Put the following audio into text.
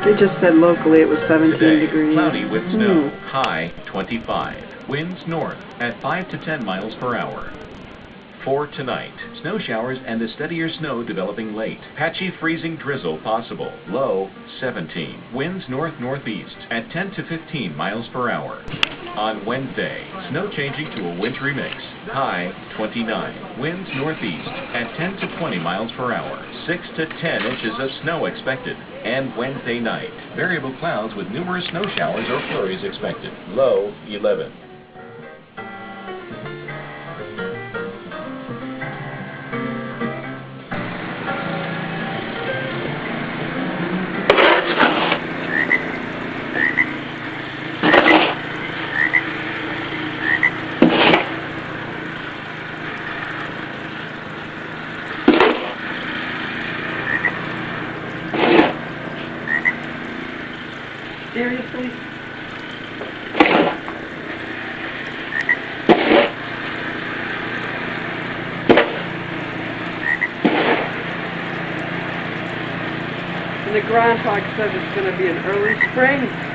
They just said locally it was 17 Today, degrees. cloudy with snow, high 25. Winds north at 5 to 10 miles per hour. For tonight, snow showers and a steadier snow developing late. Patchy freezing drizzle possible. Low 17. Winds north-northeast at 10 to 15 miles per hour. On Wednesday, snow changing to a wintry mix. High 29. Winds northeast at 10 to 20 miles per hour. 6 to 10 inches of snow expected. And Wednesday night, variable clouds with numerous snow showers or flurries expected. Low 11. Seriously? And the groundhog says it's going to be an early spring.